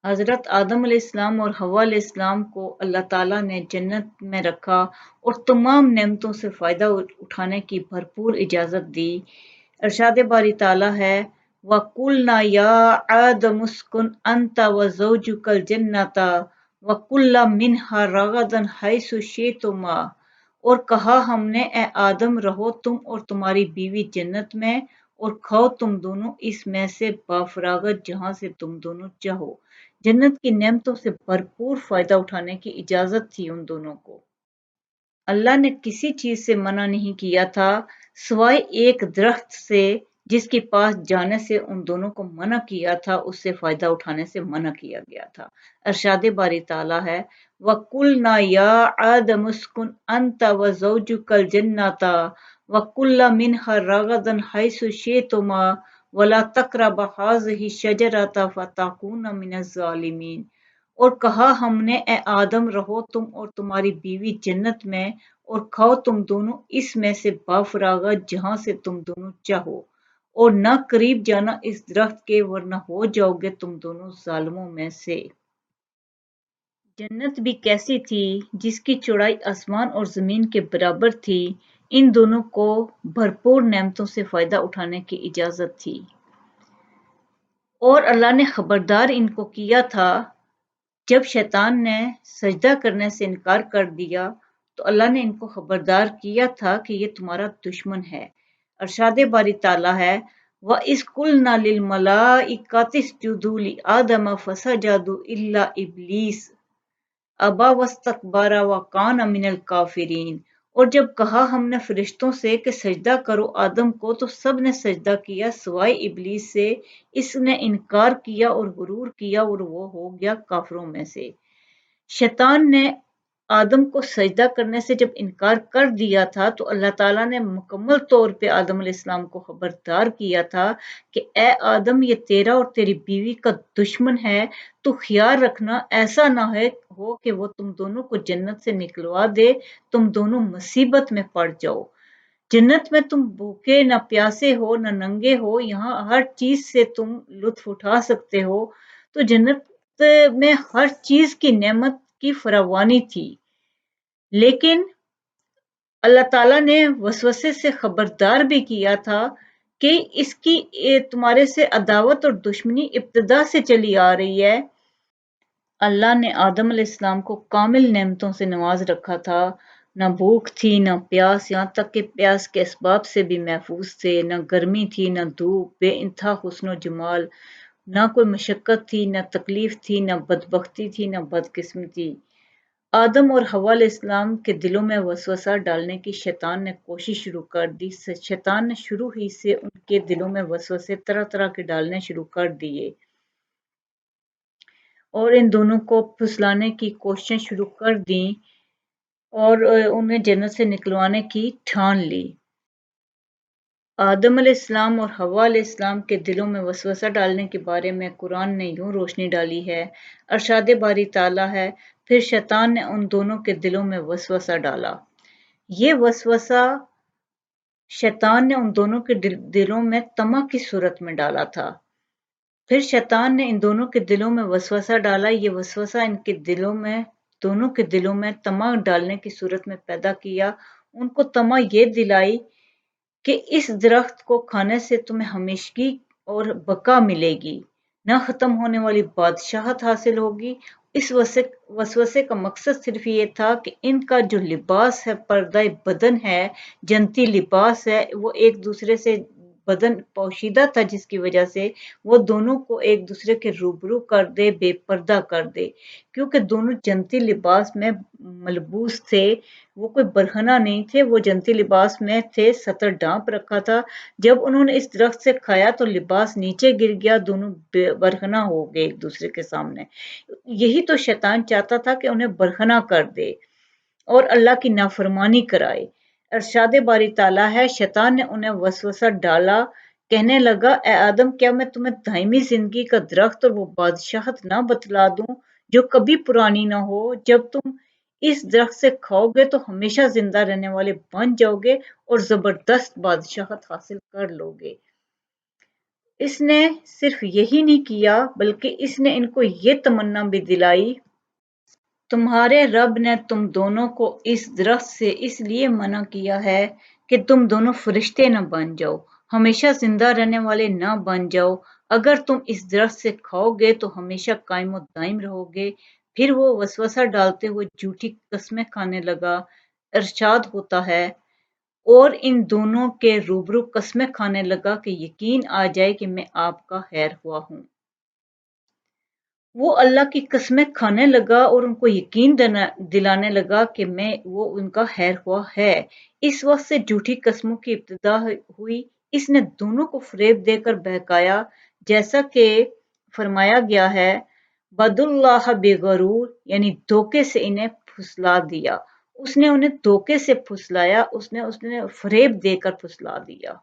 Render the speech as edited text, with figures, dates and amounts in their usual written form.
حضرت آدم علیہ السلام اور حوا علیہ السلام کو اللہ تعالیٰ نے جنت میں رکھا اور تمام نعمتوں سے فائدہ اٹھانے کی بھرپور اجازت دی۔ ارشاد باری تعالیٰ ہے وَقُلْنَا يَا آدَمُ اسْكُنْ أَنْتَ وَزَوْجُكَ الْجَنَّةَ وَكُلَا مِنْهَا رَغَدًا حَيْثُ شِئْتُمَا، اور کہا ہم نے اے آدم رہو تم اور تمہاری بیوی جنت میں اور کھاؤ تم دونوں اس میں سے بافراغت جہاں سے تم دونوں چاہو۔ جنت کی نعمتوں سے بھرپور فائدہ اٹھانے کی اجازت تھی ان دونوں کو۔ اللہ نے کسی چیز سے منع نہیں کیا تھا سوائے ایک درخت سے جس کے پاس جانے سے ان دونوں کو منع کیا تھا، اس سے فائدہ اٹھانے سے منع کیا گیا تھا۔ ارشاد باری تعالیٰ ہے وَقُلْنَا يَا آدَمُ اسْكُنْ أَنْتَ وَزَوْجُكَ الْجَنَّةَ وَكُلَا مِنْهَا رَغَدًا حَيْثُ شِئْتُمَا وَلَا تَقْرَبَا هَٰذِهِ الشَّجَرَةَ فَتَكُونَا مِنَ الظَّالِمِينَ، اور کہا ہم نے اے آدم رہو تم اور تمہاری بیوی جنت میں اور کھاؤ تم دونوں اس میں سے بافراغت جہاں سے تم دونوں چاہو، اور نہ قریب جانا اس درخت کے ورنہ ہو جاؤ گے تم دونوں ظالموں میں سے۔ جنت بھی کیسی تھی جس کی چوڑائی آسمان اور زمین کے برابر تھی، ان دونوں کو بھرپور نعمتوں سے فائدہ اٹھانے کی اجازت تھی، اور اللہ نے خبردار ان کو کیا تھا۔ جب شیطان نے سجدہ کرنے سے انکار کر دیا تو اللہ نے ان کو خبردار کیا تھا کہ یہ تمہارا دشمن ہے۔ ارشاد باری تعالیٰ ہے وَإِذْ قُلْنَا لِلْمَلَائِكَةِ اسْجُدُوا لِآدَمَ فَسَجَدُوا إِلَّا إِبْلِيسَ أَبَىٰ وَاسْتَكْبَرَ وَكَانَ مِنَ الْكَافِرِينَ، اور جب کہا ہم نے فرشتوں سے کہ سجدہ کرو آدم کو تو سب نے سجدہ کیا سوائے ابلیس سے، اس نے انکار کیا اور غرور کیا اور وہ ہو گیا کافروں میں سے۔ شیطان نے آدم کو سجدہ کرنے سے جب انکار کر دیا تھا تو اللہ تعالیٰ نے مکمل طور پہ آدم علیہ السلام کو خبردار کیا تھا کہ اے آدم یہ تیرا اور تیری بیوی کا دشمن ہے، تو خیال رکھنا ایسا نہ ہو کہ وہ تم دونوں کو جنت سے نکلوا دے، تم دونوں مصیبت میں پڑ جاؤ۔ جنت میں تم بھوکے نہ پیاسے ہو نہ ننگے ہو، یہاں ہر چیز سے تم لطف اٹھا سکتے ہو، تو جنت میں ہر چیز کی نعمت کی فراوانی تھی، لیکن اللہ تعالیٰ نے وسوسے سے خبردار بھی کیا تھا کہ اس کی تمہارے سے عداوت اور دشمنی ابتدا سے چلی آ رہی ہے۔ اللہ نے آدم علیہ السلام کو کامل نعمتوں سے نواز رکھا تھا، نہ بھوک تھی نہ پیاس، یہاں تک کہ پیاس کے اسباب سے بھی محفوظ تھے، نہ گرمی تھی نہ دھوپ، بے انتہا حسن و جمال، نہ کوئی مشقت تھی نہ تکلیف تھی، نہ بدبختی تھی نہ بدقسمتی۔ آدم اور حوا علیہ السلام کے دلوں میں وسوسہ ڈالنے کی شیطان نے کوشش شروع کر دی۔ شیطان نے شروع ہی سے ان کے دلوں میں وسوسے طرح طرح کے ڈالنے شروع کر دیے اور ان دونوں کو پھسلانے کی کوششیں شروع کر دیں اور انہیں جنت سے نکلوانے کی ٹھان لی۔ آدم علیہ السلام اور حوا علیہ السلام کے دلوں میں وسوسہ ڈالنے کے بارے میں قرآن نے یوں روشنی ڈالی ہے۔ ارشاد باری تعالیٰ ہے پھر شیطان نے ان دونوں کے دلوں میں وسوسہ ڈالا۔ یہ وسوسہ شیطان نے ان دونوں کے دلوں میں طمع کی صورت میں ڈالا تھا۔ پھر شیطان نے ان دونوں کے دلوں میں وسوسہ ڈالا، یہ وسوسہ ان کے دلوں میں دونوں کے دلوں میں طمع ڈالنے کی صورت میں پیدا کیا۔ ان کو طمع یہ دلائی کہ اس درخت کو کھانے سے تمہیں ہمیشگی اور بقا ملے گی، نہ ختم ہونے والی بادشاہت حاصل ہوگی۔ اس وسوسے کا مقصد صرف یہ تھا کہ ان کا جو لباس ہے، پردہ بدن ہے، جنتی لباس ہے، وہ ایک دوسرے سے بدن پوشیدہ تھا، جس کی وجہ سے وہ دونوں کو ایک دوسرے کے روبرو کر دے، بے پردہ کر دے، کیونکہ دونوں جنتی لباس میں ملبوس تھے، وہ کوئی برہنہ نہیں تھے، وہ جنتی لباس میں تھے، سطر ڈھانپ رکھا تھا۔ جب انہوں نے اس درخت سے کھایا تو لباس نیچے گر گیا، دونوں برہنہ ہو گئے ایک دوسرے کے سامنے۔ یہی تو شیطان چاہتا تھا کہ انہیں برہنہ کر دے اور اللہ کی نافرمانی کرائے۔ ارشاد باری تعالیٰ ہے شیطان نے انہیں وسوسہ ڈالا، کہنے لگا اے آدم کیا میں تمہیں دائمی زندگی کا درخت اور وہ بادشاہت نہ بتلا دوں جو کبھی پرانی نہ ہو؟ جب تم اس درخت سے کھاؤ گے تو ہمیشہ زندہ رہنے والے بن جاؤ گے اور زبردست بادشاہت حاصل کر لو گے۔ اس نے صرف یہی نہیں کیا بلکہ اس نے ان کو یہ تمنا بھی دلائی، تمہارے رب نے تم دونوں کو اس درخت سے اس لیے منع کیا ہے کہ تم دونوں فرشتے نہ بن جاؤ، ہمیشہ زندہ رہنے والے نہ بن جاؤ۔ اگر تم اس درخت سے کھاؤ گے تو ہمیشہ قائم و دائم رہو گے۔ پھر وہ وسوسہ ڈالتے ہوئے جھوٹی قسمیں کھانے لگا۔ ارشاد ہوتا ہے، اور ان دونوں کے روبرو قسمیں کھانے لگا کہ یقین آ جائے کہ میں آپ کا خیر ہوا ہوں۔ وہ اللہ کی قسمیں کھانے لگا اور ان کو یقین دلانے لگا کہ وہ ان کا خیر ہوا ہے۔ اس وقت سے جھوٹی قسموں کی ابتدا ہوئی۔ اس نے دونوں کو فریب دے کر بہکایا، جیسا کہ فرمایا گیا ہے، بَدُ اللَّہِ بِغَرُورٍ، یعنی دھوکے سے انہیں پھسلا دیا۔ اس نے انہیں دھوکے سے پھسلایا، اس نے فریب دے کر پھسلا دیا۔